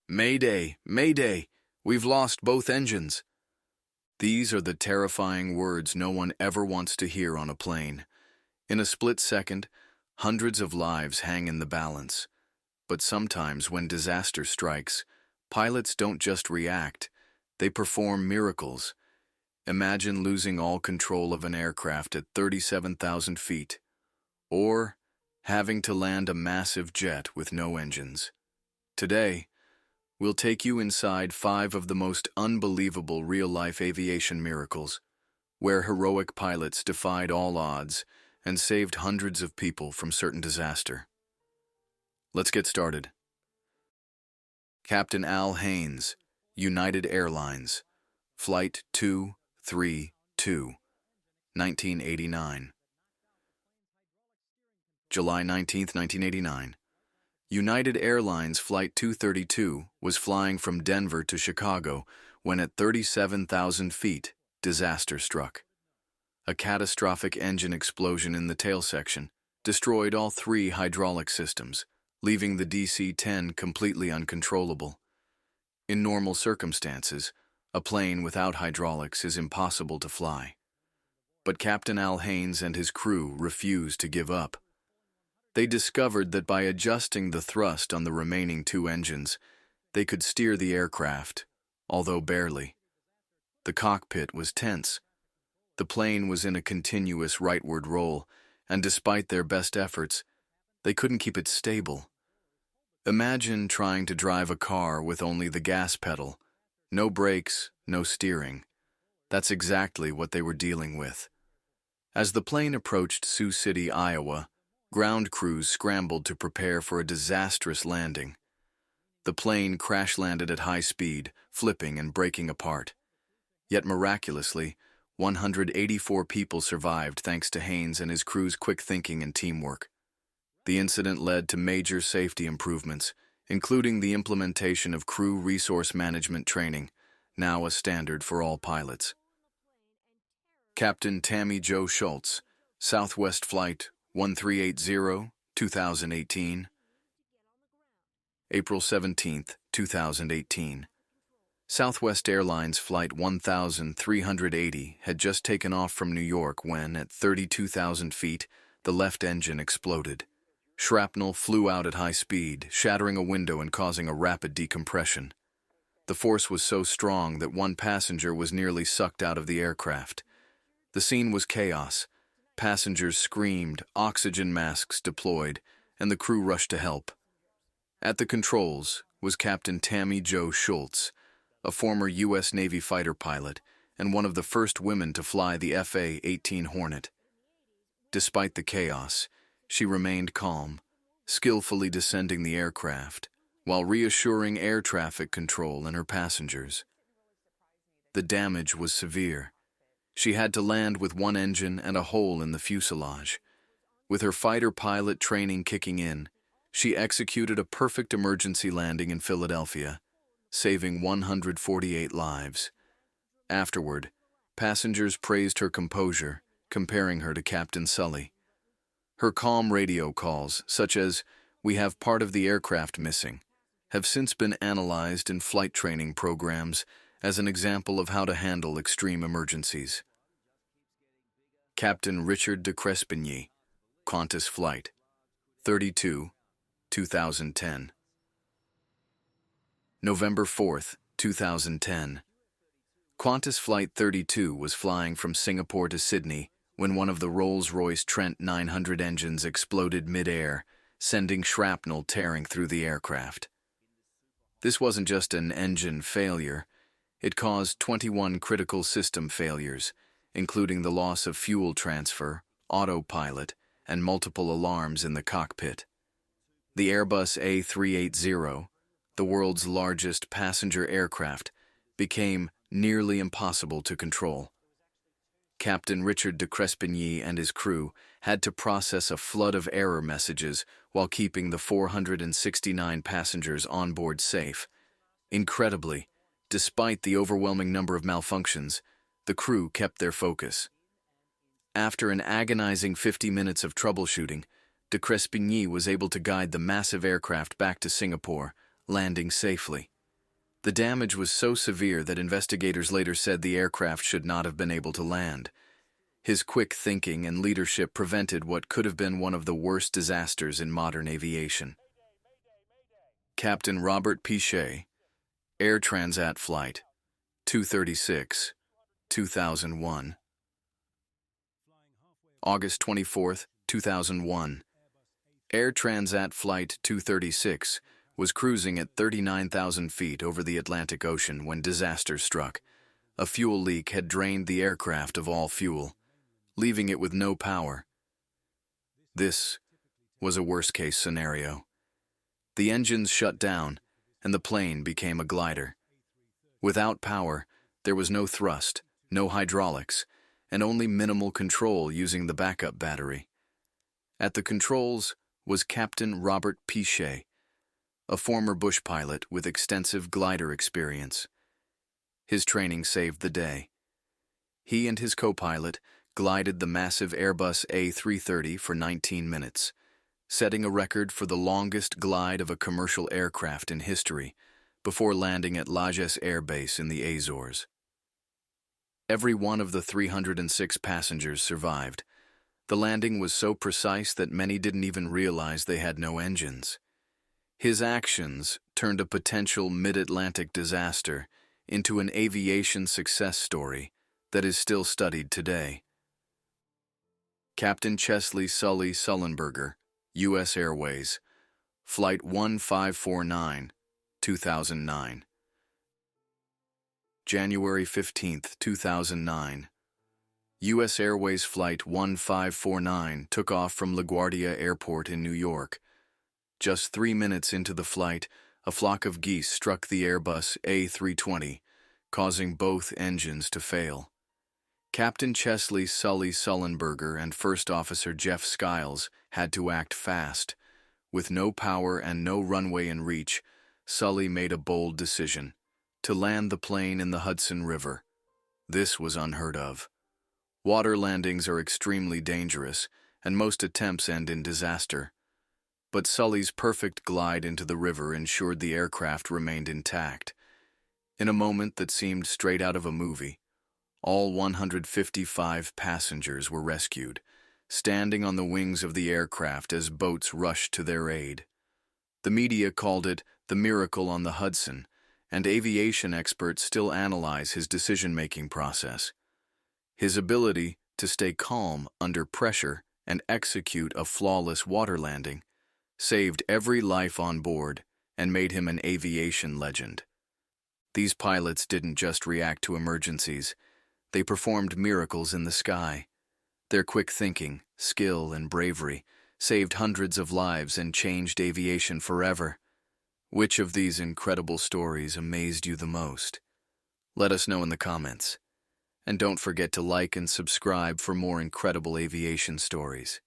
Mayday! Mayday! We've lost both engines. These are the terrifying words no one ever wants to hear on a plane. In a split second, hundreds of lives hang in the balance. But sometimes when disaster strikes, pilots don't just react, they perform miracles. Imagine losing all control of an aircraft at 37,000 feet, or having to land a massive jet with no engines. Today, we'll take you inside 5 of the most unbelievable real-life aviation miracles, where heroic pilots defied all odds and saved hundreds of people from certain disaster. Let's get started. Captain Al Haynes, United Airlines, Flight 232, 1989. July 19, 1989. United Airlines Flight 232 was flying from Denver to Chicago when at 37,000 feet, disaster struck. A catastrophic engine explosion in the tail section destroyed all 3 hydraulic systems, leaving the DC-10 completely uncontrollable. In normal circumstances, a plane without hydraulics is impossible to fly. But Captain Al Haynes and his crew refused to give up. They discovered that by adjusting the thrust on the remaining 2 engines, they could steer the aircraft, although barely. The cockpit was tense. The plane was in a continuous rightward roll, and despite their best efforts, they couldn't keep it stable. Imagine trying to drive a car with only the gas pedal, no brakes, no steering. That's exactly what they were dealing with. As the plane approached Sioux City, Iowa, ground crews scrambled to prepare for a disastrous landing. The plane crash-landed at high speed, flipping and breaking apart. Yet miraculously, 184 people survived thanks to Haynes and his crew's quick thinking and teamwork. The incident led to major safety improvements, including the implementation of crew resource management training, now a standard for all pilots. Captain Tammie Jo Shults, Southwest Flight 1380, 2018. April 17, 2018. Southwest Airlines Flight 1380 had just taken off from New York when, at 32,000 feet, the left engine exploded. Shrapnel flew out at high speed, shattering a window and causing a rapid decompression. The force was so strong that one passenger was nearly sucked out of the aircraft. The scene was chaos. Passengers screamed, oxygen masks deployed, and the crew rushed to help. At the controls was Captain Tammie Jo Shults, a former U.S. Navy fighter pilot and one of the first women to fly the FA-18 Hornet. Despite the chaos, she remained calm, skillfully descending the aircraft, while reassuring air traffic control and her passengers. The damage was severe. She had to land with one engine and a hole in the fuselage. With her fighter pilot training kicking in, she executed a perfect emergency landing in Philadelphia, saving 148 lives. Afterward, passengers praised her composure, comparing her to Captain Sully. Her calm radio calls, such as, "We have part of the aircraft missing," have since been analyzed in flight training programs as an example of how to handle extreme emergencies. Captain Richard de Crespigny, Qantas Flight 32, 2010. November 4, 2010. Qantas Flight 32 was flying from Singapore to Sydney when one of the Rolls-Royce Trent 900 engines exploded mid-air, sending shrapnel tearing through the aircraft. This wasn't just an engine failure. It caused 21 critical system failures, including the loss of fuel transfer, autopilot, and multiple alarms in the cockpit. The Airbus A380, the world's largest passenger aircraft, became nearly impossible to control. Captain Richard de Crespigny and his crew had to process a flood of error messages while keeping the 469 passengers on board safe. Incredibly, despite the overwhelming number of malfunctions, the crew kept their focus. After an agonizing 50 minutes of troubleshooting, de Crespigny was able to guide the massive aircraft back to Singapore, landing safely. The damage was so severe that investigators later said the aircraft should not have been able to land. His quick thinking and leadership prevented what could have been one of the worst disasters in modern aviation. Captain Robert Pichet, Air Transat Flight 236, 2001. August 24, 2001. Air Transat Flight 236 was cruising at 39,000 feet over the Atlantic Ocean when disaster struck. A fuel leak had drained the aircraft of all fuel, leaving it with no power. This was a worst-case scenario. The engines shut down, and the plane became a glider. Without power, there was no thrust, no hydraulics, and only minimal control using the backup battery. At the controls was Captain Robert Pichet, a former bush pilot with extensive glider experience. His training saved the day. He and his co-pilot glided the massive Airbus A330 for 19 minutes, setting a record for the longest glide of a commercial aircraft in history, before landing at Lajes Air Base in the Azores. Every one of the 306 passengers survived. The landing was so precise that many didn't even realize they had no engines. His actions turned a potential mid-Atlantic disaster into an aviation success story that is still studied today. Captain Chesley Sully Sullenberger, U.S. Airways, Flight 1549, 2009. January 15, 2009. U.S. Airways Flight 1549 took off from LaGuardia Airport in New York. Just 3 minutes into the flight, a flock of geese struck the Airbus A320, causing both engines to fail. Captain Chesley Sully Sullenberger and First Officer Jeff Skiles had to act fast. With no power and no runway in reach, Sully made a bold decision: to land the plane in the Hudson River. This was unheard of. Water landings are extremely dangerous, and most attempts end in disaster. But Sully's perfect glide into the river ensured the aircraft remained intact. In a moment that seemed straight out of a movie, all 155 passengers were rescued, standing on the wings of the aircraft as boats rushed to their aid. The media called it the miracle on the Hudson, and aviation experts still analyze his decision-making process. His ability to stay calm under pressure and execute a flawless water landing saved every life on board and made him an aviation legend. These pilots didn't just react to emergencies, they performed miracles in the sky. Their quick thinking, skill, and bravery saved hundreds of lives and changed aviation forever. Which of these incredible stories amazed you the most? Let us know in the comments. And don't forget to like and subscribe for more incredible aviation stories.